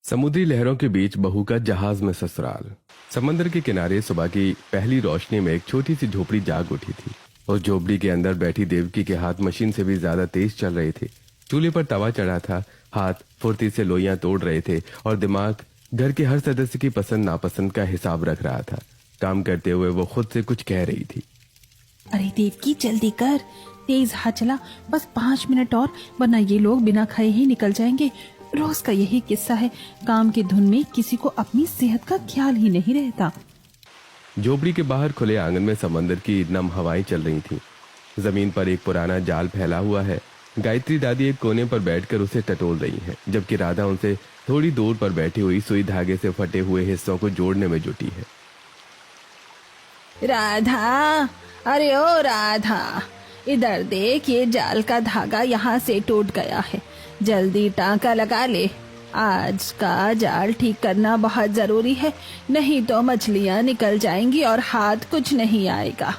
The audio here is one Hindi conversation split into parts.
समुद्री लहरों के बीच बहू का जहाज में ससुराल। समंदर के किनारे सुबह की पहली रोशनी में एक छोटी सी झोपड़ी जाग उठी थी। उस झोपड़ी के अंदर बैठी देवकी के हाथ मशीन से भी ज्यादा तेज चल रहे थे। चूल्हे पर तवा चढ़ा था, हाथ फुर्ती से लोइयां तोड़ रहे थे और दिमाग घर के हर सदस्य की पसंद नापसंद का हिसाब रख रहा था। काम करते हुए वो खुद से कुछ कह रही थी। अरे देवकी जल्दी कर, तेज हाथ चला, बस 5 मिनट और, वरना ये लोग बिना खाए ही निकल जाएंगे। रोज का यही किस्सा है, काम की धुन में किसी को अपनी सेहत का ख्याल ही नहीं रहता। झोपड़ी के बाहर खुले आंगन में समंदर की नम हवाएं चल रही थीं। जमीन पर एक पुराना जाल फैला हुआ है। गायत्री दादी एक कोने पर बैठकर उसे टटोल रही हैं, जबकि राधा उनसे थोड़ी दूर पर बैठी हुई सुई धागे से फटे हुए हिस्सों को जोड़ने में जुटी है। राधा, अरे ओ राधा, इधर देख, ये जाल का धागा यहाँ से टूट गया है, जल्दी टांका लगा ले। आज का जाल ठीक करना बहुत जरूरी है, नहीं तो मछलियाँ निकल जाएंगी और हाथ कुछ नहीं आएगा।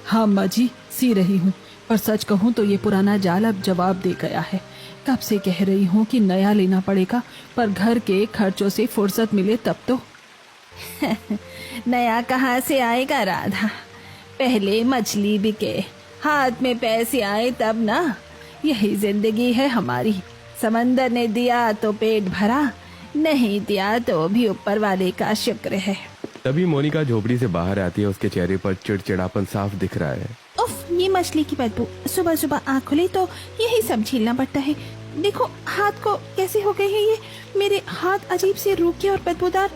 हाँ माँ जी, सी रही हूँ, पर सच कहूँ तो ये पुराना जाल अब जवाब दे गया है। कब से कह रही हूँ कि नया लेना पड़ेगा, पर घर के खर्चों से फुर्सत मिले तब तो। नया कहाँ से आएगा राधा, पहले मछली बिके, हाथ में पैसे आए तब ना। यही जिंदगी है हमारी। समंदर ने दिया तो पेट भरा, नहीं दिया तो भी ऊपर वाले का शुक्र है। तभी मोनिका झोपड़ी से बाहर आती है। उसके चेहरे पर चिड़चिड़ापन साफ दिख रहा है। उफ, ये मछली की बदबू, सुबह सुबह आँख खुली तो यही सब झेलना पड़ता है। देखो हाथ को कैसे हो गए हैं ये, मेरे हाथ अजीब से रूखे और बदबूदार।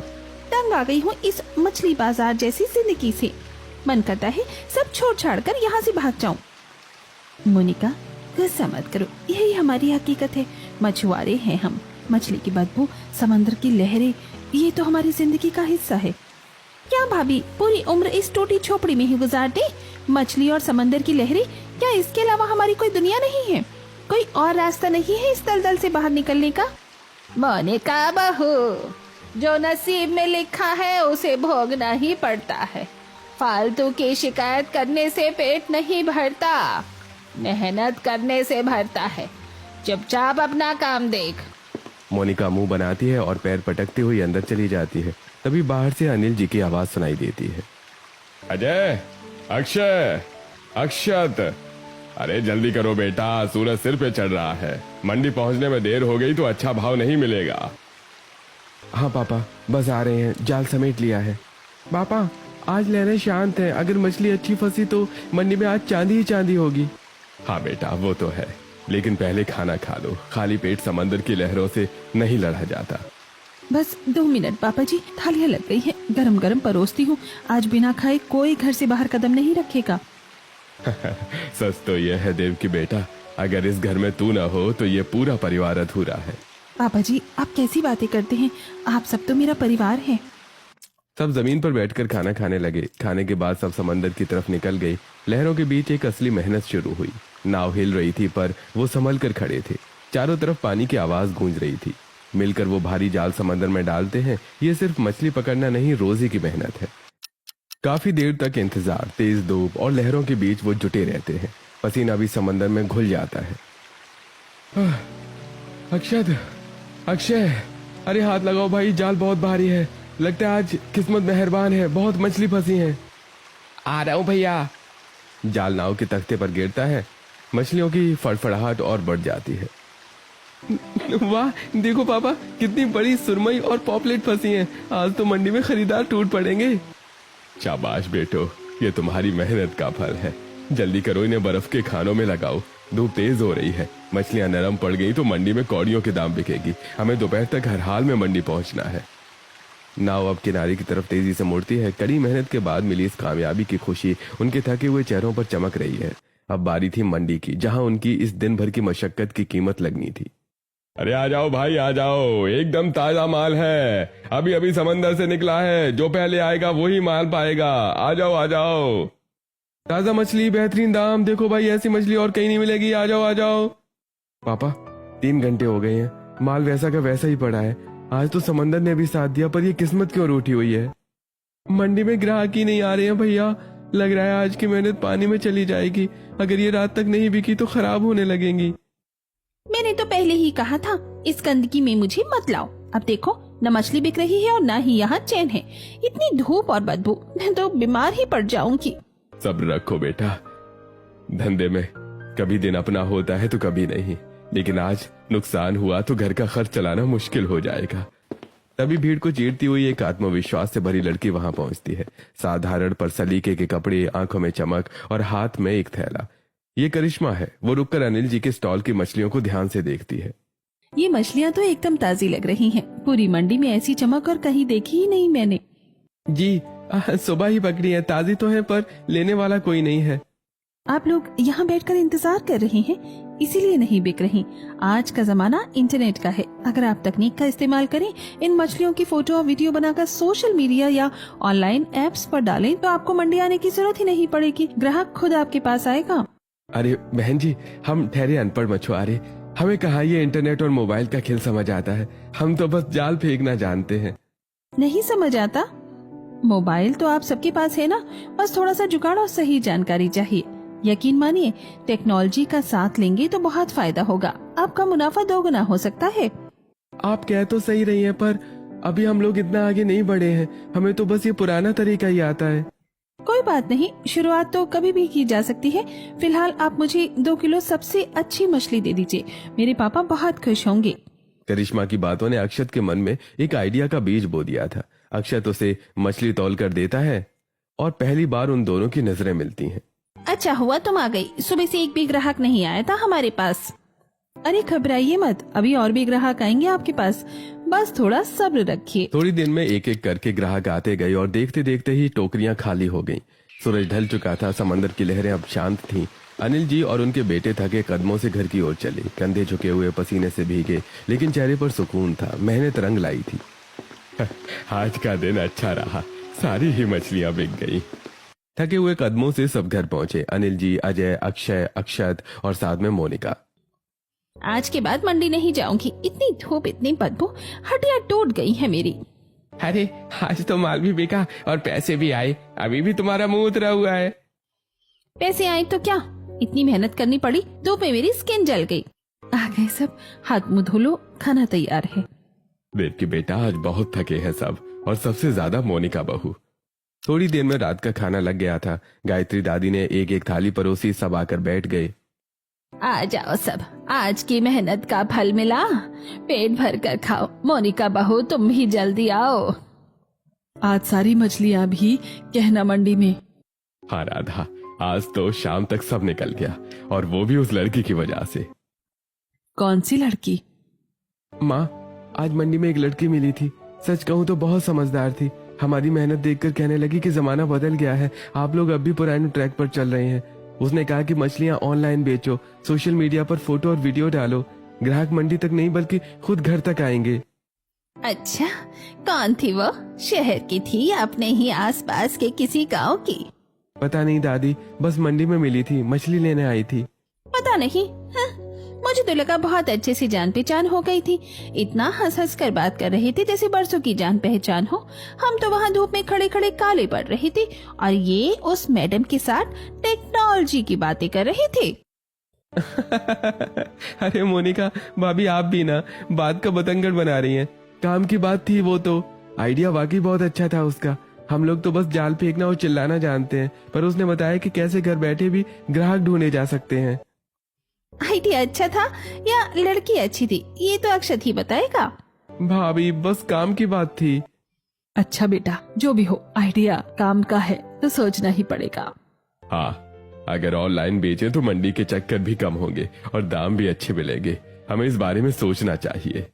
तंग आ गई हूँ इस मछली बाजार जैसी जिंदगी से। मन करता है सब छोड़ छाड़ कर यहाँ से भाग जाऊं। मोनिका, गुस्सा मत करो, यही हमारी हकीकत है। मछुआरे हैं हम। मछली की बदबू, समंदर की लहरें, ये तो हमारी जिंदगी का हिस्सा है। क्या भाभी पूरी उम्र इस टूटी झोपड़ी में ही गुजार दी? मछली और समंदर की लहरें, क्या इसके अलावा हमारी कोई दुनिया नहीं है? कोई और रास्ता नहीं है इस दलदल से बाहर निकलने का? मोनिका बहू, जो नसीब में लिखा है उसे भोगना ही पड़ता है। फालतू की शिकायत करने से पेट नहीं भरता, मेहनत करने से भरता है। चुपचाप अपना काम देख। मोनिका मुंह बनाती है और पैर पटकती हुई अंदर चली जाती है। तभी बाहर से अनिल जी की आवाज सुनाई देती है। अजय, अक्षय, अक्षत, अरे जल्दी करो बेटा, सूरज सिर पे चढ़ रहा है। मंडी पहुंचने में देर हो गई तो अच्छा भाव नहीं मिलेगा। हाँ पापा, बस आ रहे हैं, जाल समेट लिया है। पापा, आज लहरें शांत हैं, अगर मछली अच्छी फंसी तो मंडी में आज चांदी ही चांदी होगी। हाँ बेटा, वो तो है, लेकिन पहले खाना खा लो। खाली पेट समंदर की लहरों से नहीं लड़ा जाता। बस 2 मिनट पापा जी, थालियां लग गई है, गरम गरम परोसती हूँ। आज बिना खाए कोई घर से बाहर कदम नहीं रखेगा। सच तो यह है देव की बेटा, अगर इस घर में तू न हो तो ये पूरा परिवार अधूरा है। पापा जी, आप कैसी बातें करते हैं? आप सब तो मेरा परिवार है। सब जमीन पर बैठकर खाना खाने लगे। खाने के बाद सब समंदर की तरफ निकल गए। लहरों के बीच एक असली मेहनत शुरू हुई। नाव हिल रही थी पर वो संभल कर खड़े थे। चारों तरफ पानी की आवाज गूंज रही थी। मिलकर वो भारी जाल समंदर में डालते हैं। ये सिर्फ मछली पकड़ना नहीं, रोजी की मेहनत है। काफी देर तक इंतजार, तेज धूप और लहरों के बीच वो जुटे रहते हैं। पसीना भी समंदर में घुल जाता है। अक्षत, अक्षय, अरे हाथ लगाओ भाई, जाल बहुत भारी है। लगता है आज किस्मत मेहरबान है, बहुत मछली फंसी है। आ रहा हूं भैया। जाल नाव के तख्ते पर गिरता है। मछलियों की फड़फड़ाहट और बढ़ जाती है। वाह, देखो पापा, कितनी बड़ी सुरमई और पॉपलेट फंसी हैं। आज तो मंडी में खरीदार टूट पड़ेंगे। शाबाश बेटो, ये तुम्हारी मेहनत का फल है। जल्दी करो, इन्हें बर्फ के खानों में लगाओ। धूप तेज हो रही है, मछलियां नरम पड़ गई तो मंडी में कौड़ियों के दाम बिकेगी। हमें दोपहर तक हर हाल में मंडी पहुंचना है। नाव अब किनारे की तरफ तेजी से मुड़ती है। कड़ी मेहनत के बाद मिली इस कामयाबी की खुशी उनके थके हुए चेहरों पर चमक रही है। अब बारी थी मंडी की, जहां उनकी इस दिन भर की मशक्कत की कीमत लगनी थी। अरे आ जाओ भाई, आ जाओ, एकदम ताजा माल है, अभी अभी समंदर से निकला है। जो पहले आएगा वही माल पाएगा। आ जाओ, आ जाओ। ताजा मछली, बेहतरीन दाम। देखो भाई, ऐसी मछली और कहीं नहीं मिलेगी। आ जाओ, आ जाओ। पापा, 3 घंटे हो गए हैं, माल वैसा का वैसा ही पड़ा है। आज तो समंदर ने भी साथ दिया, पर ये किस्मत क्यों रूठी हुई है? मंडी में ग्राहक ही नहीं आ रहे हैं भैया। लग रहा है आज की मेहनत पानी में चली जाएगी। अगर ये रात तक नहीं बिकी तो खराब होने लगेंगी। मैंने तो पहले ही कहा था, इस गंदगी में मुझे मत लाओ। अब देखो, न मछली बिक रही है और न ही यहाँ चैन है। इतनी धूप और बदबू, मैं तो बीमार ही पड़ जाऊंगी। सब्र रखो बेटा, धंधे में कभी दिन अपना होता है तो कभी नहीं, लेकिन आज नुकसान हुआ तो घर का खर्च चलाना मुश्किल हो जाएगा। तभी भीड़ को चीरती हुई एक आत्मविश्वास से भरी लड़की वहां पहुंचती है। साधारण पर सलीके के कपड़े, आंखों में चमक और हाथ में एक थैला। ये करिश्मा है। वो रुककर अनिल जी के स्टॉल की मछलियों को ध्यान से देखती है। ये मछलियाँ तो एकदम ताजी लग रही हैं। पूरी मंडी में ऐसी चमक और कहीं देखी ही नहीं मैंने। जी सुबह ही पकड़ी है, ताजी तो है पर लेने वाला कोई नहीं है। आप लोग यहाँ बैठकर इंतजार कर रहे हैं, इसीलिए नहीं बिक रही। आज का जमाना इंटरनेट का है। अगर आप तकनीक का इस्तेमाल करें, इन मछलियों की फोटो और वीडियो बनाकर सोशल मीडिया या ऑनलाइन एप्स पर डालें, तो आपको मंडी आने की जरूरत ही नहीं पड़ेगी। ग्राहक खुद आपके पास आएगा। अरे बहन जी, हम ठहरे अनपढ़ मछुआरे, हमें कहाँ ये इंटरनेट और मोबाइल का खेल समझ आता है। हम तो बस जाल फेंकना जानते हैं। नहीं समझ आता? मोबाइल तो आप सबके पास है ना, बस थोड़ा सा जुगाड़ और सही जानकारी चाहिए। यकीन मानिए, टेक्नोलॉजी का साथ लेंगे तो बहुत फायदा होगा। आपका मुनाफा दोगुना हो सकता है। आप कह तो सही रही हैं, पर अभी हम लोग इतना आगे नहीं बढ़े हैं। हमें तो बस ये पुराना तरीका ही आता है। कोई बात नहीं, शुरुआत तो कभी भी की जा सकती है। फिलहाल आप मुझे 2 किलो सबसे अच्छी मछली दे दीजिए, मेरे पापा बहुत खुश होंगे। करिश्मा की बातों ने अक्षत के मन में एक आइडिया का बीज बो दिया था। अक्षत उसे मछली तौल कर देता है और पहली बार उन दोनों की नजरें मिलती हैं। अच्छा हुआ तुम आ गई। सुबह से एक भी ग्राहक नहीं आया था हमारे पास। अरे घबराइए मत, अभी और भी ग्राहक आएंगे आपके पास, बस थोड़ा सब्र रखिए। थोड़ी देर में एक एक करके ग्राहक आते गए और देखते देखते ही टोकरियां खाली हो गईं। सूरज ढल चुका था, समंदर की लहरें अब शांत थीं। अनिल जी और उनके बेटे थके कदमों से घर की ओर चले। कंधे झुके हुए, पसीने से भीगे, लेकिन चेहरे पर सुकून था। मेहनत रंग लाई थी। आज का दिन अच्छा रहा, सारी ही मछलियां बिक गई। थके हुए कदमों से सब घर पहुंचे। अनिल जी, अजय, अक्षय, अक्षत और साथ में मोनिका। आज के बाद मंडी नहीं जाऊंगी। इतनी धूप, इतनी बदबू, हड्डियां टूट गई है मेरी। अरे आज तो माल भी बिका और पैसे भी आए। अभी भी तुम्हारा मुंह उतरा हुआ है। पैसे आए तो क्या, इतनी मेहनत करनी पड़ी, धूप में मेरी स्किन जल गई। आ गए सब, हाथ मुंह धो लो, खाना तैयार है। देख के बेटा, आज बहुत थके हैं सब, और सबसे ज्यादा मोनिका बहू। थोड़ी देर में रात का खाना लग गया था। गायत्री दादी ने एक एक थाली परोसी, सब आकर बैठ गए। आ जाओ सब, आज की मेहनत का फल मिला, पेट भर कर खाओ। मोनिका बहू, तुम भी जल्दी आओ। आज सारी मछलियाँ भी कहना मंडी में। हाँ राधा, आज तो शाम तक सब निकल गया, और वो भी उस लड़की की वजह से। कौन सी लड़की? माँ, आज मंडी में एक लड़की मिली थी। सच कहूँ तो बहुत समझदार थी। हमारी मेहनत देखकर कहने लगी कि जमाना बदल गया है, आप लोग अब भी पुराने ट्रैक पर चल रहे हैं। उसने कहा कि मछलियां ऑनलाइन बेचो, सोशल मीडिया पर फोटो और वीडियो डालो, ग्राहक मंडी तक नहीं बल्कि खुद घर तक आएंगे। अच्छा, कौन थी वो? शहर की थी या अपने ही आसपास के किसी गांव की? पता नहीं दादी, बस मंडी में मिली थी, मछली लेने आई थी। पता नहीं। हाँ, मुझे तो लगा बहुत अच्छे से जान पहचान हो गई थी। इतना हंस हंस कर बात कर रहे थे जैसे बरसों की जान पहचान हो। हम तो वहाँ धूप में खड़े खड़े काले पड़ रहे थे और ये उस मैडम के साथ टेक्नोलॉजी की बातें कर रहे थे। अरे मोनिका भाभी, आप भी ना बात का बतंगड़ बना रही हैं। काम की बात थी वो तो। आइडिया वाकई बहुत अच्छा था उसका। हम लोग तो बस जाल फेंकना और चिल्लाना जानते हैं, पर उसने बताया कि कैसे घर बैठे भी ग्राहक ढूंढे जा सकते हैं। आइडिया अच्छा था या लड़की अच्छी थी, ये तो अक्षत ही बताएगा। भाभी, बस काम की बात थी। अच्छा बेटा, जो भी हो, आइडिया काम का है तो सोचना ही पड़ेगा। हाँ, अगर ऑनलाइन बेचे तो मंडी के चक्कर भी कम होंगे और दाम भी अच्छे मिलेंगे। हमें इस बारे में सोचना चाहिए।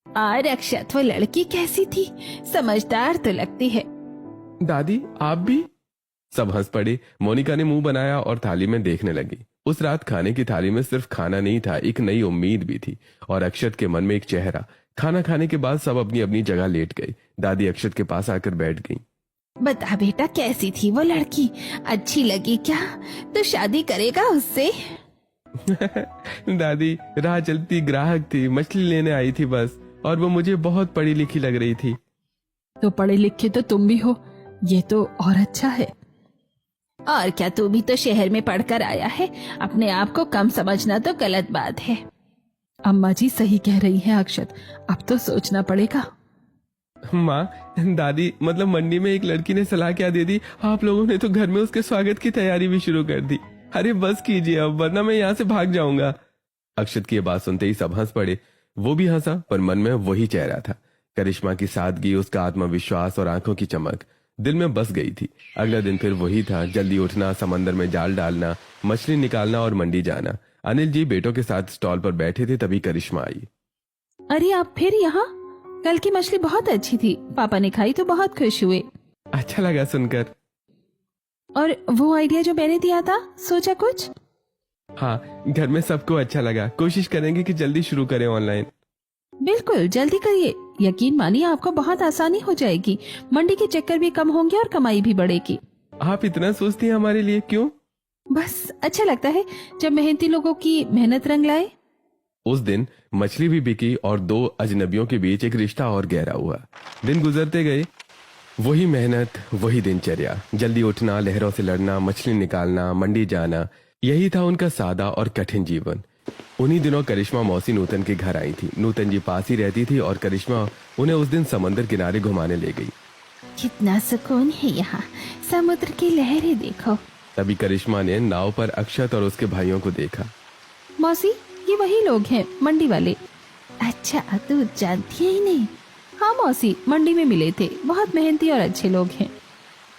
और अक्षत, वो लड़की कैसी थी? समझदार तो लगती है। दादी, आप भी? सब हंस पड़े। मोनिका ने मुंह बनाया और थाली में देखने लगी। उस रात खाने की थाली में सिर्फ खाना नहीं था, एक नई उम्मीद भी थी, और अक्षत के मन में एक चेहरा। खाना खाने के बाद सब अपनी अपनी जगह लेट गए। दादी अक्षत के पास आकर बैठ गई। बता बेटा, कैसी थी वो लड़की? अच्छी लगी क्या? तो शादी करेगा उससे? दादी, राह चलती ग्राहक थी, मछली लेने आई थी बस, और वो मुझे बहुत पढ़ी लिखी लग रही थी। तो पढ़े लिखे तो तुम भी हो, ये तो और अच्छा है। और क्या, तू भी तो शहर में पढ़कर आया है। अपने आप को कम समझना तो गलत बात है। अम्मा जी सही कह रही हैं अक्षत, अब तो सोचना पड़ेगा। माँ, दादी मतलब मंडी में एक लड़की ने सलाह क्या दे दी, आप लोगों ने तो घर में उसके स्वागत की तैयारी भी शुरू कर दी। अरे बस कीजिए अब, वरना मैं यहाँ से भाग जाऊंगा। अक्षत की ये बात सुनते ही सब हंस पड़े। वो भी हंसा, पर मन में वही चेहरा था। करिश्मा की सादगी, उसका आत्मविश्वास और आंखों की चमक दिल में बस गई थी। अगला दिन फिर वही था, जल्दी उठना, समंदर में जाल डालना, मछली निकालना और मंडी जाना। अनिल जी बेटों के साथ स्टॉल पर बैठे थे, तभी करिश्मा आई। अरे आप फिर यहाँ? कल की मछली बहुत अच्छी थी, पापा ने खाई तो बहुत खुश हुए। अच्छा लगा सुनकर। और वो आइडिया जो मैंने दिया था, सोचा कुछ? हाँ, घर में सबको अच्छा लगा। कोशिश करेंगे कि जल्दी शुरू करें ऑनलाइन। बिल्कुल जल्दी करिए, यकीन मानिए आपको बहुत आसानी हो जाएगी। मंडी के चक्कर भी कम होंगे और कमाई भी बढ़ेगी। आप इतना सोचती हैं हमारे लिए, क्यों? बस अच्छा लगता है जब मेहनती लोगों की मेहनत रंग लाए। उस दिन मछली भी बिकी और दो अजनबियों के बीच एक रिश्ता और गहरा हुआ। दिन गुजरते गए, वही मेहनत, वही दिनचर्या, जल्दी उठना, लहरों से लड़ना, मछली निकालना, मंडी जाना, यही था उनका सादा और कठिन जीवन। उन्हीं दिनों करिश्मा मौसी नूतन के घर आई थी। नूतन जी पास ही रहती थी और करिश्मा उन्हें उस दिन समंदर किनारे घुमाने ले गई। कितना सुकून है यहाँ, समुद्र की लहरें देखो। तभी करिश्मा ने नाव पर अक्षत और उसके भाइयों को देखा। मौसी, ये वही लोग हैं, मंडी वाले। अच्छा, तू जानती है ही नहीं? हाँ मौसी, मंडी में मिले थे, बहुत मेहनती और अच्छे लोग हैं।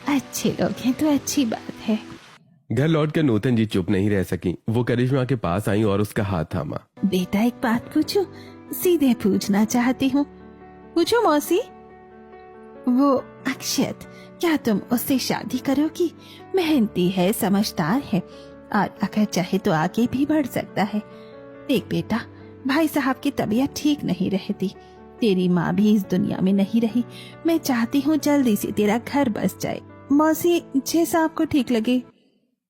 अच्छे लोग हैं तो अच्छी बात है। घर लौटकर नूतन जी चुप नहीं रह सकी। वो करिश्मा के पास आई और उसका हाथ थामा। बेटा एक बात पूछूं? सीधे पूछना चाहती हूँ। पूछो मौसी। वो अक्षत, क्या तुम उससे शादी करोगी? मेहनती है, समझदार है और अगर चाहे तो आगे भी बढ़ सकता है। देख बेटा, भाई साहब की तबीयत ठीक नहीं रहती, तेरी माँ भी इस दुनिया में नहीं रही। मैं चाहती हूँ जल्दी से तेरा घर बस जाए। मौसी, जैसा आपको ठीक लगे।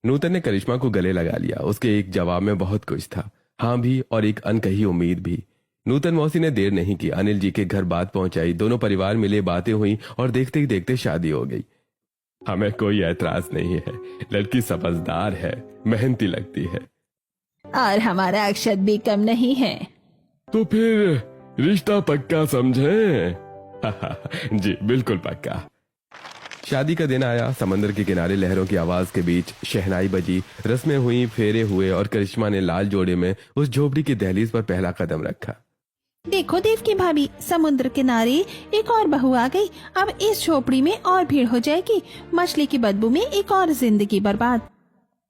नूतन ने करिश्मा को गले लगा लिया। उसके एक जवाब में बहुत कुछ था, हाँ भी और एक अनकही उम्मीद भी। नूतन मौसी ने देर नहीं की, अनिल जी के घर बात पहुंचाई। दोनों परिवार मिले, बातें हुई और देखते ही देखते शादी हो गई। हमें कोई ऐतराज नहीं है, लड़की समझदार है, मेहनती लगती है। और हमारा अक्षत भी कम नहीं है। तो फिर रिश्ता पक्का समझे? जी बिल्कुल पक्का। शादी का दिन आया। समंदर के किनारे लहरों की आवाज के बीच शहनाई बजी, रस्में हुई, फेरे हुए और करिश्मा ने लाल जोड़े में उस झोपड़ी की दहलीज पर पहला कदम रखा। देखो देव की भाभी, समुद्र किनारे एक और बहू आ गई। अब इस झोपड़ी में और भीड़ हो जाएगी। मछली की बदबू में एक और जिंदगी बर्बाद।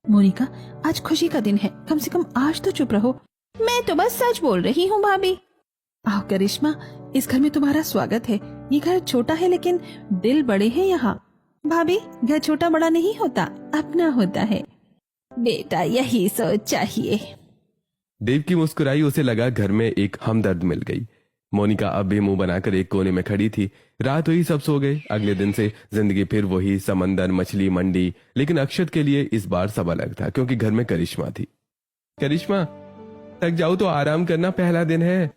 मोनिका, आज खुशी का दिन है, कम से कम आज तो चुप रहो। मैं तो बस सच बोल रही हूँ भाभी। आओ करिश्मा, इस घर में तुम्हारा स्वागत है। ये घर छोटा है लेकिन दिल बड़े हैं यहाँ। भाभी, घर छोटा बड़ा नहीं होता, अपना होता है। बेटा, यही सोच चाहिए। देव की मुस्कुराई, उसे लगा घर में एक हमदर्द मिल गई। मोनिका अब भी मुंह बनाकर एक कोने में खड़ी थी। रात हुई, सब सो गए। अगले दिन से जिंदगी फिर वही, समंदर, मछली, मंडी। लेकिन अक्षत के लिए इस बार सब अलग था, क्योंकि घर में करिश्मा थी। करिश्मा, थक जाओ तो आराम करना, पहला दिन है।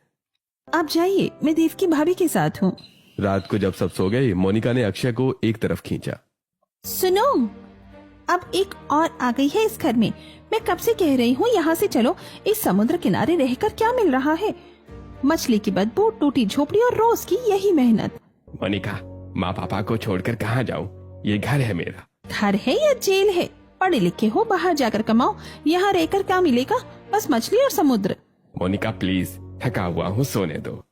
आप जाइए, मैं देव की भाभी के साथ हूँ। रात को जब सब सो गए, मोनिका ने अक्षय को एक तरफ खींचा। सुनो, अब एक और आ गई है इस घर में। मैं कब से कह रही हूँ यहाँ से चलो। इस समुद्र किनारे रहकर क्या मिल रहा है? मछली की बदबू, टूटी झोपड़ी और रोज की यही मेहनत। मोनिका, माँ पापा को छोड़कर कहाँ जाऊँ? ये घर है मेरा। घर है या जेल है? पढ़े लिखे हो, बाहर जाकर कमाओ। यहाँ रहकर क्या मिलेगा? बस मछली और समुद्र। मोनिका प्लीज, थका हुआ हूँ, सोने दो।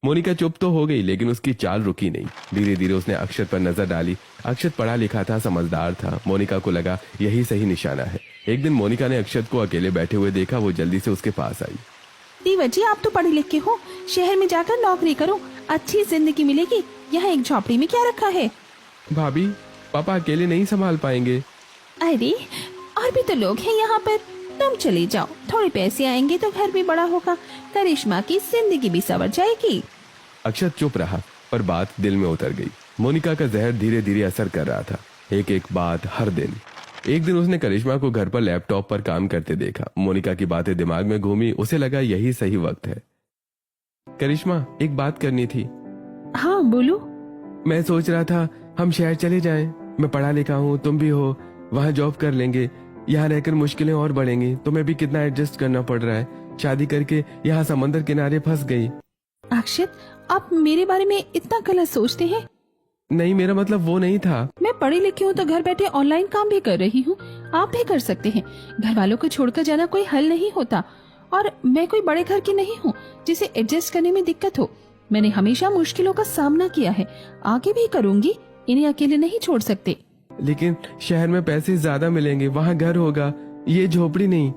मोनिका चुप तो हो गई, लेकिन उसकी चाल रुकी नहीं। धीरे धीरे उसने अक्षत पर नजर डाली। अक्षत पढ़ा लिखा था, समझदार था। मोनिका को लगा यही सही निशाना है। एक दिन मोनिका ने अक्षत को अकेले बैठे हुए देखा। वो जल्दी से उसके पास आई। दीवा जी, आप तो पढ़े लिखे हो, शहर में जाकर नौकरी करो, अच्छी जिंदगी मिलेगी। यहाँ एक झोपड़ी में क्या रखा है? भाभी, पापा अकेले नहीं संभाल पाएंगे। अरे, और भी तो लोग हैं यहाँ पर। तुम चले जाओ, थोड़े पैसे आएंगे तो घर भी बड़ा होगा, करिश्मा की जिंदगी भी संवर जाएगी। अक्षत चुप रहा, पर बात दिल में उतर गई। मोनिका का जहर धीरे धीरे असर कर रहा था। एक एक बात, हर दिन। एक दिन उसने करिश्मा को घर पर लैपटॉप पर काम करते देखा। मोनिका की बातें दिमाग में घूमी। उसे लगा यही सही वक्त है। करिश्मा, एक बात करनी थी। हाँ बोलो। मैं सोच रहा था हम शहर चले जाएं। मैं पढ़ा लिखा हूँ, तुम भी हो, वहाँ जॉब कर लेंगे। यहाँ रहकर मुश्किलें और बढ़ेंगी। तुम्हें भी कितना एडजस्ट करना पड़ रहा है। शादी करके यहाँ समंदर किनारे फंस गई। अक्षत, आप मेरे बारे में इतना गलत सोचते हैं। नहीं, मेरा मतलब वो नहीं था। मैं पढ़ी लिखी हूँ तो घर बैठे ऑनलाइन काम भी कर रही हूँ, आप भी कर सकते हैं। घर वालों को छोड़कर जाना कोई हल नहीं होता, और मैं कोई बड़े घर की नहीं हूँ जिसे एडजस्ट करने में दिक्कत हो। मैंने हमेशा मुश्किलों का सामना किया है, आगे भी करूँगी। इन्हें अकेले नहीं छोड़ सकते। लेकिन शहर में पैसे ज्यादा मिलेंगे, वहाँ घर होगा, ये झोपड़ी नहीं।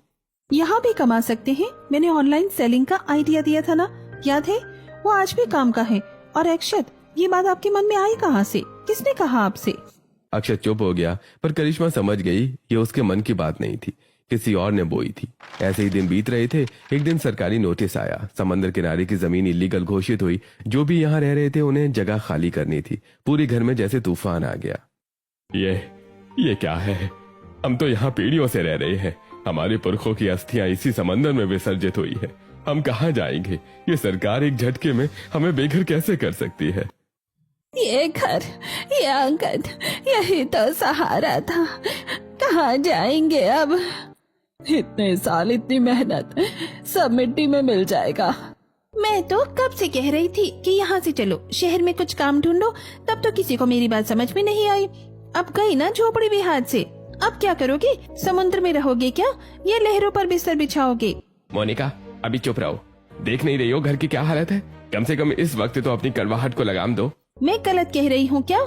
यहाँ भी कमा सकते हैं। मैंने ऑनलाइन सेलिंग का आइडिया दिया था ना, याद है? वो आज भी काम का है। और अक्षत, ये बात आपके मन में आई कहाँ से? किसने कहा आपसे? अक्षत चुप हो गया, पर करिश्मा समझ गई ये उसके मन की बात नहीं थी, किसी और ने बोई थी। ऐसे ही दिन बीत रहे थे। एक दिन सरकारी नोटिस आया, समंदर किनारे की जमीन इलीगल घोषित हुई। जो भी यहाँ रह रहे थे उन्हें जगह खाली करनी थी। पूरे घर में जैसे तूफान आ गया। ये क्या है? हम तो यहाँ पीढ़ियों से रह रहे हैं। हमारे पुरखों की अस्थियां इसी समंदर में विसर्जित हुई है। हम कहाँ जाएंगे? ये सरकार एक झटके में हमें बेघर कैसे कर सकती है? ये घर, ये आंगन, यही तो सहारा था। कहाँ जाएंगे अब? इतने साल, इतनी मेहनत, सब मिट्टी में मिल जाएगा। मैं तो कब से कह रही थी कि यहाँ से चलो, शहर में कुछ काम ढूंढो। तब तो किसी को मेरी बात समझ में नहीं आई। अब गई ना झोपड़ी भी हाथ से। अब क्या करोगे? समुद्र में रहोगे क्या, ये लहरों पर बिस्तर बिछाओगे? मोनिका, अभी चुप रहो। देख नहीं रही हो घर की क्या हालत है? कम से कम इस वक्त तो अपनी कड़वाहट को लगाम दो। मैं गलत कह रही हूँ क्या?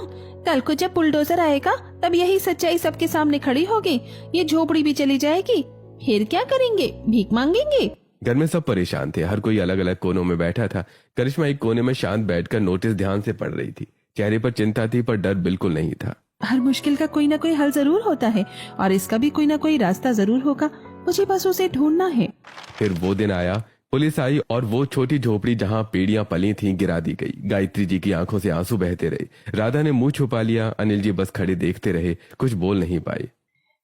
कल को जब बुलडोजर आएगा तब यही सच्चाई सबके सामने खड़ी होगी। ये झोपड़ी भी चली जाएगी। फिर क्या करेंगे? भीख मांगेंगे? घर में सब परेशान थे, हर कोई अलग अलग कोनों में बैठा था। करिश्मा एक कोने में शांत बैठकर नोटिस ध्यान से पढ़ रही थी। चेहरे पर चिंता थी, पर डर बिल्कुल नहीं था। हर मुश्किल का कोई ना कोई हल जरूर होता है, और इसका भी कोई ना कोई रास्ता जरूर होगा। मुझे बस उसे ढूंढना है। फिर वो दिन आया, पुलिस आई और वो छोटी झोपड़ी जहाँ पेड़ियां पली थीं गिरा दी गई। गायत्री जी की आंखों से आंसू बहते रहे। राधा ने मुंह छुपा लिया। अनिल जी बस खड़े देखते रहे, कुछ बोल नहीं पाए।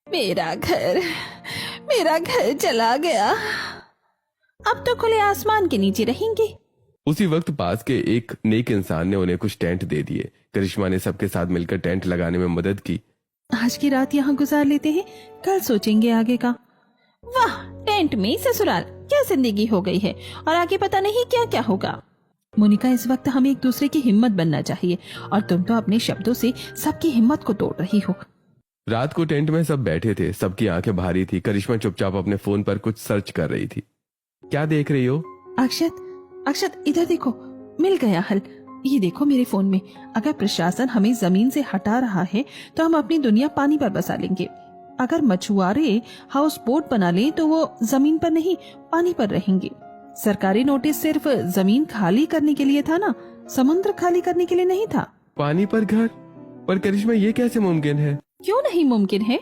मेरा घर चला गया। अब तो खुले आसमान के नीचे रहेंगे। उसी वक्त पास के एक नेक इंसान ने उन्हें कुछ टेंट दे दिए। करिश्मा ने सबके साथ मिलकर टेंट लगाने में मदद की। आज की रात यहाँ गुजार लेते हैं, कल सोचेंगे आगे का। वाह, टेंट में ससुराल, क्या जिंदगी हो गई है, और आगे पता नहीं क्या क्या होगा। मोनिका, इस वक्त हमें एक दूसरे की हिम्मत बनना चाहिए, और तुम तो अपने शब्दों से सबकी हिम्मत को तोड़ रही हो। रात को टेंट में सब बैठे थे, सबकी आंखें भारी थी। करिश्मा चुपचाप अपने फोन पर कुछ सर्च कर रही थी। क्या देख रही हो? अक्षत, इधर देखो, मिल गया हल। ये देखो मेरे फोन में। अगर प्रशासन हमें जमीन से हटा रहा है तो हम अपनी दुनिया पानी पर बसा लेंगे। अगर मछुआरे हाउस बोट बना लें तो वो जमीन पर नहीं, पानी पर रहेंगे। सरकारी नोटिस सिर्फ जमीन खाली करने के लिए था ना, समुद्र खाली करने के लिए नहीं था। पानी पर घर? पर करिश्मा, ये कैसे मुमकिन है? क्यों नहीं मुमकिन है?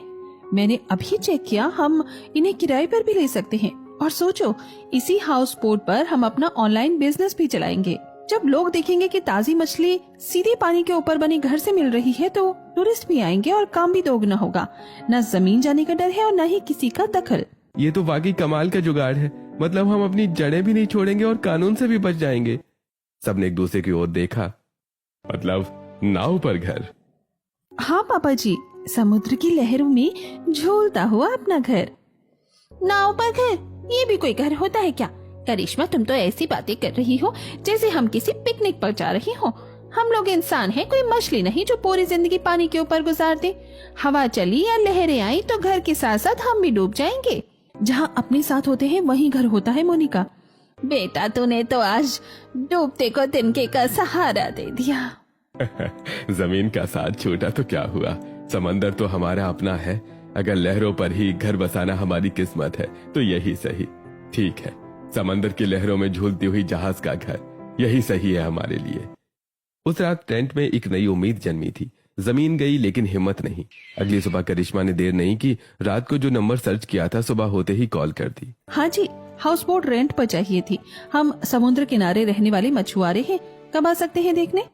मैंने अभी चेक किया, हम इन्हें किराए पर भी ले सकते हैं। और सोचो, इसी हाउस बोट पर हम अपना ऑनलाइन बिजनेस भी चलाएंगे। जब लोग देखेंगे कि ताजी मछली सीधे पानी के ऊपर बने घर से मिल रही है तो टूरिस्ट भी आएंगे और काम भी दोगुना होगा। न जमीन जाने का डर है और न ही किसी का दखल। ये तो वाकई कमाल का जुगाड़ है। मतलब हम अपनी जड़ें भी नहीं छोड़ेंगे और कानून से भी बच जाएंगे। सबने एक दूसरे की ओर देखा। मतलब नाव पर घर? हाँ पापा जी, समुद्र की लहरों में झूलता हुआ अपना घर। नाव पर घर? ये भी कोई घर होता है क्या? करिश्मा, तुम तो ऐसी बातें कर रही हो जैसे हम किसी पिकनिक पर जा रही हो। हम लोग इंसान हैं, कोई मछली नहीं जो पूरी जिंदगी पानी के ऊपर गुजार दे। हवा चली या लहरें आई तो घर के साथ साथ हम भी डूब जाएंगे। जहाँ अपने साथ होते हैं वहीं घर होता है। मोनिका बेटा, तूने तो आज डूबते को तिनके का सहारा दे दिया। जमीन का साथ छूटा तो क्या हुआ, समंदर तो हमारा अपना है। अगर लहरों पर ही घर बसाना हमारी किस्मत है तो यही सही। ठीक है, समंदर की लहरों में झूलती हुई जहाज का घर, यही सही है हमारे लिए। उस रात टेंट में एक नई उम्मीद जन्मी थी। जमीन गई लेकिन हिम्मत नहीं। अगली सुबह करिश्मा ने देर नहीं की। रात को जो नंबर सर्च किया था सुबह होते ही कॉल कर दी। हाँ जी, हाउस बोट रेंट पर चाहिए थी। हम समुद्र किनारे रहने वाले मछुआरे हैं, कब आ सकते हैं देखने?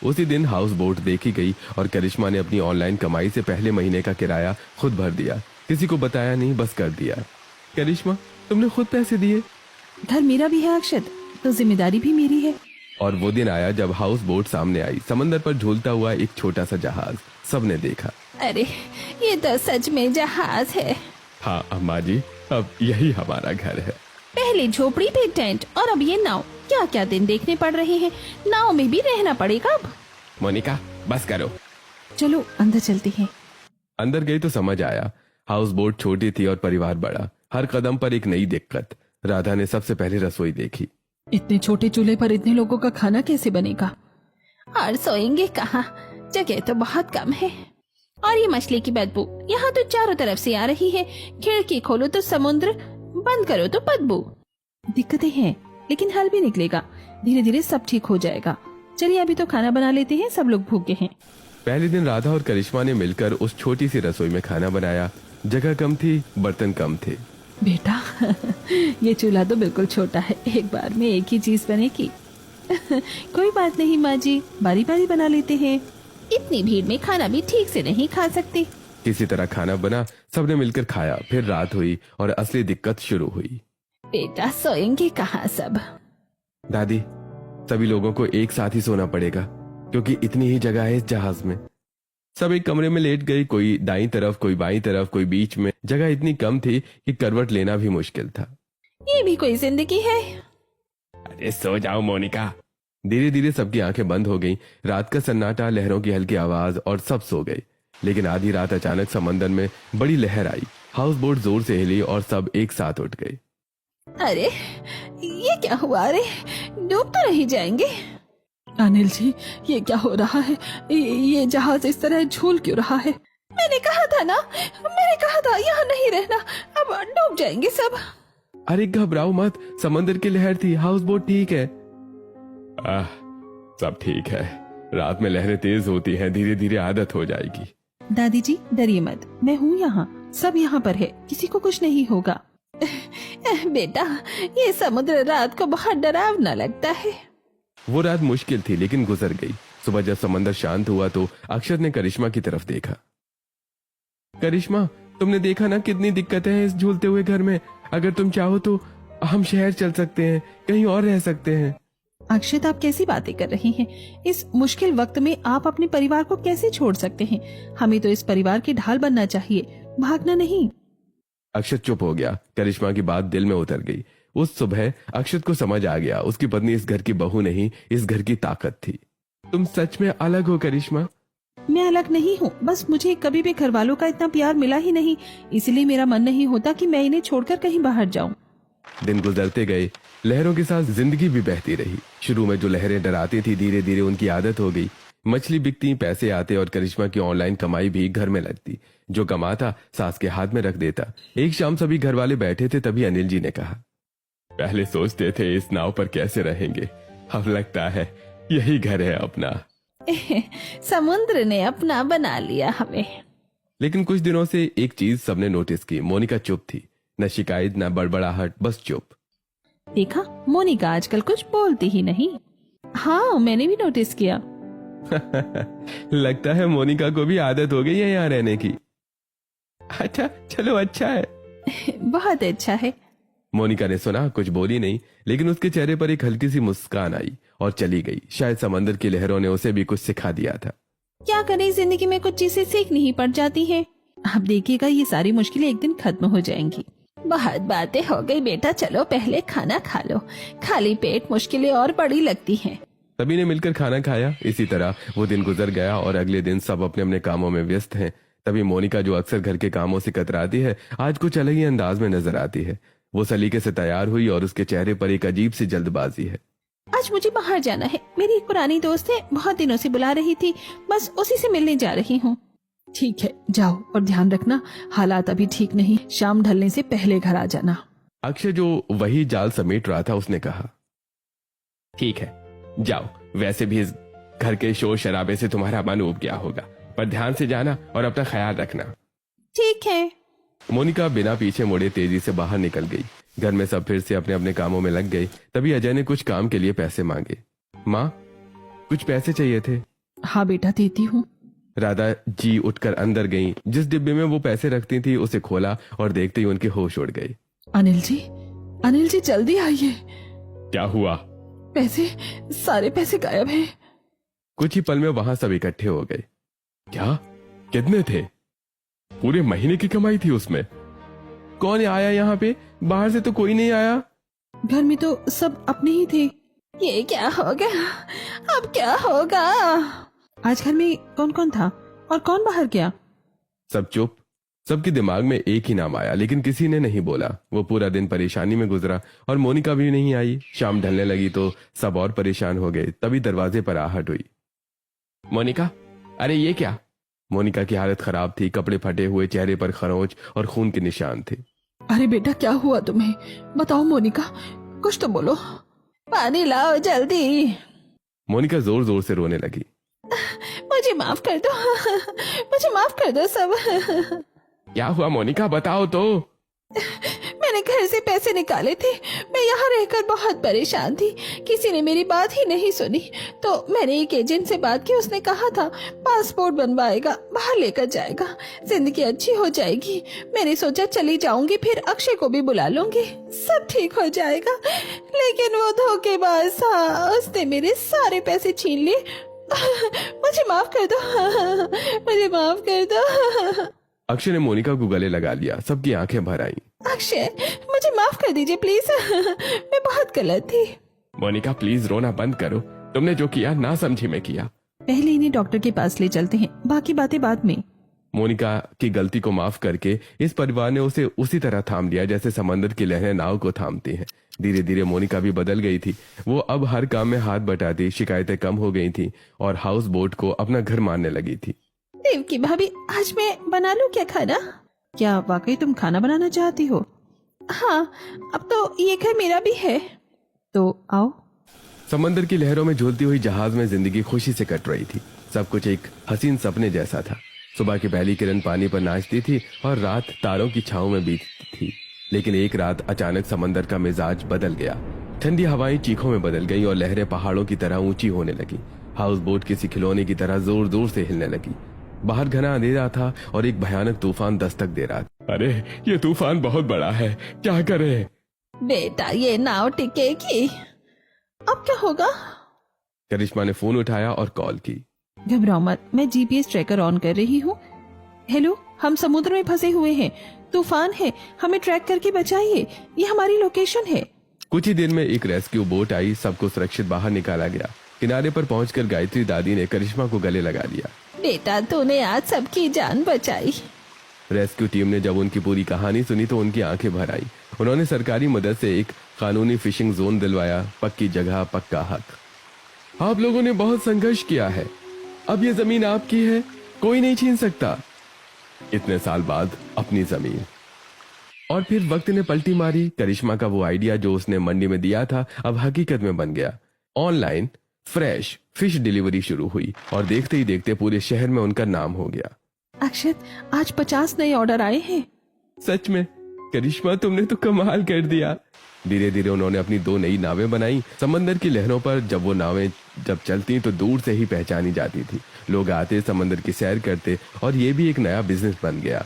उसी दिन हाउस बोट देखी गई और करिश्मा ने अपनी ऑनलाइन कमाई से पहले महीने का किराया खुद भर दिया। किसी को बताया नहीं, बस कर दिया। करिश्मा, तुमने खुद पैसे दिए? घर मेरा भी है अक्षत, तो जिम्मेदारी भी मेरी है। और वो दिन आया जब हाउस बोट सामने आई। समंदर पर झूलता हुआ एक छोटा सा जहाज। सबने देखा। अरे, ये तो सच में जहाज है। हाँ अम्मा जी, अब यही हमारा घर है। पहले झोपड़ी पे टेंट और अब ये नाव, क्या क्या दिन देखने पड़ रहे हैं। नाव में भी रहना पड़ेगा अब। मोनिका बस करो। चलो अंदर चलते हैं। अंदर गई तो समझ आया हाउस बोट छोटी थी और परिवार बड़ा। हर कदम पर एक नई दिक्कत। राधा ने सबसे पहले रसोई देखी। इतने छोटे चूल्हे पर इतने लोगों का खाना कैसे बनेगा? और सोएंगे कहाँ, जगह तो बहुत कम है। और ये मछली की बदबू यहाँ तो चारों तरफ से आ रही है। खिड़की खोलो तो समुद्र, बंद करो तो बदबू। दिक्कतें हैं लेकिन हल भी निकलेगा। धीरे धीरे सब ठीक हो जाएगा। चलिए अभी तो खाना बना लेते हैं, सब लोग भूखे हैं। पहले दिन राधा और करिश्मा ने मिलकर उस छोटी सी रसोई में खाना बनाया। जगह कम थी, बर्तन कम थे। बेटा ये चूल्हा तो बिल्कुल छोटा है, एक बार में एक ही चीज बनेगी। कोई बात नहीं माँ जी, बारी बारी बना लेते हैं। इतनी भीड़ में खाना भी ठीक से नहीं खा सकते। किसी तरह खाना बना, सबने मिलकर खाया। फिर रात हुई और असली दिक्कत शुरू हुई। बेटा सोएंगे कहाँ सब? दादी, सभी लोगों को एक साथ ही सोना पड़ेगा क्योंकि इतनी ही जगह है इस जहाज में। सब एक कमरे में लेट गई, कोई दाईं तरफ, कोई बाईं तरफ, कोई बीच में। जगह इतनी कम थी कि करवट लेना भी मुश्किल था। ये भी कोई जिंदगी है? अरे सो जाओ मोनिका। धीरे धीरे सबकी आंखें बंद हो गईं। रात का सन्नाटा, लहरों की हल्की आवाज और सब सो गए। लेकिन आधी रात अचानक समंदर में बड़ी लहर आई। हाउस बोट जोर से हिली और सब एक साथ उठ गए। अरे ये क्या हुआ? अरे डूब तो नहीं जाएंगे? अनिल जी ये क्या हो रहा है? ये जहाज इस तरह झूल क्यों रहा है? मैंने कहा था ना, मैंने कहा था यहाँ नहीं रहना, अब डूब जाएंगे सब। अरे घबराओ मत, समंदर की लहर थी, हाउस बोट ठीक है। सब ठीक है। रात में लहरें तेज होती हैं, धीरे धीरे आदत हो जाएगी। दादी जी डरिए मत, मैं हूँ यहाँ, सब यहाँ पर है, किसी को कुछ नहीं होगा। बेटा ये समुद्र रात को बहुत डरावना लगता है। वो रात मुश्किल थी लेकिन गुजर गई। सुबह जब समंदर शांत हुआ तो अक्षत ने करिश्मा की तरफ देखा। करिश्मा, तुमने देखा ना कितनी दिक्कतें हैं इस झूलते हुए घर में। अगर तुम चाहो तो हम शहर चल सकते हैं, कहीं और रह सकते हैं। अक्षत आप कैसी बातें कर रही हैं? इस मुश्किल वक्त में आप अपने परिवार को कैसे छोड़ सकते हैं? हमें तो इस परिवार की ढाल बनना चाहिए, भागना नहीं। अक्षत चुप हो गया। करिश्मा की बात दिल में उतर गई। उस सुबह अक्षत को समझ आ गया उसकी पत्नी इस घर की बहू नहीं, इस घर की ताकत थी। तुम सच में अलग हो करिश्मा। मैं अलग नहीं हूँ, बस मुझे कभी भी घर वालों का इतना प्यार मिला ही नहीं, इसलिए मेरा मन नहीं होता कि मैं इन्हें छोड़कर कहीं बाहर जाऊँ। दिन गुजरते गए, लहरों के साथ जिंदगी भी बहती रही। शुरू में जो लहरें डराती थी, धीरे धीरे उनकी आदत हो गई। मछली बिकती, पैसे आते और करिश्मा की ऑनलाइन कमाई भी घर में लगती। जो कमाता सास के हाथ में रख देता। एक शाम सभी घर वाले बैठे थे, तभी अनिल जी ने कहा, पहले सोचते थे इस नाव पर कैसे रहेंगे, अब लगता है यही घर है अपना। समुद्र ने अपना बना लिया हमें। लेकिन कुछ दिनों से एक चीज सबने नोटिस की। मोनिका चुप थी, न शिकायत न बड़बड़ाहट, बस चुप। देखा, मोनिका आजकल कुछ बोलती ही नहीं। हाँ मैंने भी नोटिस किया। लगता है मोनिका को भी आदत हो गई है यहाँ रहने की। अच्छा चलो, अच्छा है। बहुत अच्छा है। मोनिका ने सुना, कुछ बोली नहीं, लेकिन उसके चेहरे पर एक हल्की सी मुस्कान आई और चली गई। शायद समंदर की लहरों ने उसे भी कुछ सिखा दिया था। क्या करें, जिंदगी में कुछ चीजें सीखनी ही पड़ जाती है। अब देखिएगा ये सारी मुश्किलें एक दिन खत्म हो जाएंगी। बहुत बातें हो गई बेटा, चलो पहले खाना खा लो, खाली पेट मुश्किलें और बड़ी लगती हैं। सभी ने मिलकर खाना खाया। इसी तरह वो दिन गुजर गया और अगले दिन सब अपने अपने कामों में व्यस्त हैं। तभी मोनिका, जो अक्सर घर के कामों से कतराती है, आज कुछ अलग ही अंदाज में नजर आती है। वो सलीके से तैयार हुई और उसके चेहरे पर एक अजीब सी जल्दबाजी है। आज मुझे बाहर जाना है, मेरी एक पुरानी दोस्त है, बहुत दिनों से बुला रही थी, बस उसी से मिलने जा रही हूँ। ठीक है जाओ, और ध्यान रखना हालात अभी ठीक नहीं, शाम ढलने से पहले घर आ जाना। अक्षय, जो वही जाल समेट रहा था, उसने कहा, ठीक है जाओ, वैसे भी इस घर के शोर शराबे से तुम्हारा मन उब गया होगा, पर ध्यान से जाना और अपना ख्याल रखना। ठीक है। मोनिका बिना पीछे मुड़े तेजी से बाहर निकल गई। घर में सब फिर से अपने अपने कामों में लग गए। तभी अजय ने कुछ काम के लिए पैसे मांगे। माँ, कुछ पैसे चाहिए थे। हाँ बेटा देती हूँ। राधा जी उठकर अंदर गईं। जिस डिब्बे में वो पैसे रखती थी उसे खोला और देखते ही उनके होश उड़ गए। अनिल जी जल्दी आइए। क्या हुआ? पैसे, सारे पैसे गायब हैं। कुछ ही पल में वहां सब इकट्ठे हो गए। क्या? कितने थे? पूरे महीने की कमाई थी उसमें। कौन आया यहाँ पे? बाहर से तो कोई नहीं आया। घर में तो सब अपने ही थे। ये क्या हो गया? अब क्या होगा? आज घर में कौन कौन था और कौन बाहर गया? सब चुप। सबके दिमाग में एक ही नाम आया, लेकिन किसी ने नहीं बोला। वो पूरा दिन परेशानी में गुजरा और मोनिका भी नहीं आई। शाम ढलने लगी तो सब और परेशान हो गए। तभी दरवाजे पर आहट हुई। मोनिका, अरे ये क्या? मोनिका की हालत खराब थी। कपड़े फटे हुए, चेहरे पर खरोंच और खून के निशान थे। अरे बेटा, क्या हुआ तुम्हें? बताओ मोनिका, कुछ तो बोलो। पानी लाओ जल्दी। मोनिका जोर जोर से रोने लगी। मुझे माफ कर दो, मुझे माफ कर दो सब। क्या हुआ मोनिका, बताओ तो। मैंने घर से पैसे निकाले थे। मैं यहाँ रहकर बहुत परेशान थी। किसी ने मेरी बात ही नहीं सुनी। तो मैंने एक एजेंट से बात की। उसने कहा था पासपोर्ट बनवाएगा, बाहर लेकर जाएगा, जिंदगी अच्छी हो जाएगी। मैंने सोचा चली जाऊंगी, फिर अक्षय को भी बुला लूंगी, सब ठीक हो जाएगा। लेकिन वो धोखेबाज था। उसने मेरे सारे पैसे छीन लिए। मुझे माफ कर दो, मुझे माफ कर दो। अक्षय ने मोनिका को गले लगा लिया। सबकी आंखें भर आईं। अक्षय, मुझे माफ कर दीजिए प्लीज। मैं बहुत गलत थी। मोनिका प्लीज रोना बंद करो। तुमने जो किया ना समझी में किया। पहले इन्हें डॉक्टर के पास ले चलते हैं, बाकी बातें बाद में। मोनिका की गलती को माफ करके इस परिवार ने उसे उसी तरह थाम लिया जैसे समंदर की लहरें नाव को थामती हैं। धीरे धीरे मोनिका भी बदल गई थी। वो अब हर काम में हाथ बटाती, शिकायतें कम हो गई थी और हाउस बोट को अपना घर मानने लगी थी। देवकी भाभी, आज मैं बना लूं क्या खाना? क्या वाकई तुम खाना बनाना चाहती हो? हाँ, अब तो ये घर मेरा भी है, तो आओ। समंदर की लहरों में झूलती हुई जहाज में जिंदगी खुशी से कट रही थी। सब कुछ एक हसीन सपने जैसा था। सुबह की पहली किरण पानी पर नाचती थी और रात तारों की छांव में बीतती थी। लेकिन एक रात अचानक समंदर का मिजाज बदल गया। ठंडी हवाएं चीखों में बदल गईं और लहरें पहाड़ों की तरह ऊंची होने लगी। हाउस बोट किसी खिलौने की तरह जोर जोर से हिलने लगी। बाहर घना अंधेरा था और एक भयानक तूफान दस्तक दे रहा था। अरे ये तूफान बहुत बड़ा है, क्या करें? बेटा, ये नाव टिकेगी। अब क्या होगा? करिश्मा ने फोन उठाया और कॉल की। घबराओ मत, मैं जीपीएस ट्रैकर ऑन कर रही हूँ। हेलो, हम समुद्र में फंसे हुए हैं, तूफान है, हमें ट्रैक करके बचाइए। ये हमारी लोकेशन है। कुछ ही देर में एक रेस्क्यू बोट आई। सबको सुरक्षित बाहर निकाला गया। किनारे पर पहुंचकर गायत्री दादी ने करिश्मा को गले लगा लिया। बेटा, तूने आज सबकी जान बचाई। रेस्क्यू टीम ने जब उनकी पूरी कहानी सुनी तो उनकी आंखें भर आई। उन्होंने सरकारी मदद से एक कानूनी फिशिंग जोन दिलवाया। पक्की जगह, पक्का हक। आप लोगों ने बहुत संघर्ष किया है। अब ये जमीन आपकी है, कोई नहीं छीन सकता। इतने साल बाद अपनी जमीन। और फिर वक्त ने पलटी मारी। करिश्मा का वो आइडिया जो उसने मंडी में दिया था अब हकीकत में बन गया। ऑनलाइन फ्रेश फिश डिलीवरी शुरू हुई और देखते ही देखते पूरे शहर में उनका नाम हो गया। अक्षत, आज 50 नए ऑर्डर आए हैं। सच में करिश्मा, तुमने तो कमाल कर दिया। धीरे धीरे उन्होंने अपनी 2 नई नावें बनाई। समंदर की लहरों पर जब वो नावें चलती तो दूर से ही पहचानी जाती थी। लोग आते, समंदर की सैर करते और ये भी एक नया बिजनेस बन गया।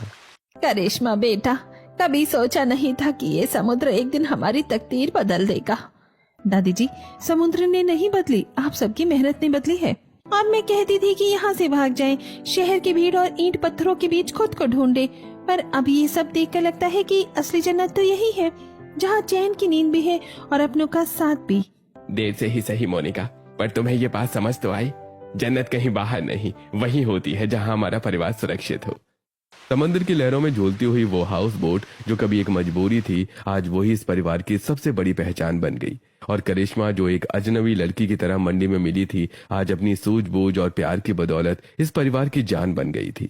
करिश्मा बेटा, कभी सोचा नहीं था कि ये समुद्र एक दिन हमारी तकदीर बदल देगा। दादी जी, समुद्र ने नहीं बदली, आप सबकी मेहनत ने बदली है। और मैं कहती थी कि यहाँ से भाग जाएं, शहर की भीड़ और ईंट पत्थरों के बीच खुद को ढूंढे। पर अब ये सब देखकर लगता है कि असली जन्नत तो यही है, जहाँ चैन की नींद भी है और अपनों का साथ भी। देर से ही सही मोनिका, पर तुम्हें ये बात समझ तो आई। जन्नत कहीं बाहर नहीं, वही होती है जहाँ हमारा परिवार सुरक्षित हो। समंदर की लहरों में झूलती हुई वो हाउस बोट जो कभी एक मजबूरी थी, आज वही इस परिवार की सबसे बड़ी पहचान बन गई। और करिश्मा जो एक अजनबी लड़की की तरह मंडी में मिली थी, आज अपनी सूझबूझ और प्यार की बदौलत इस परिवार की जान बन गई थी।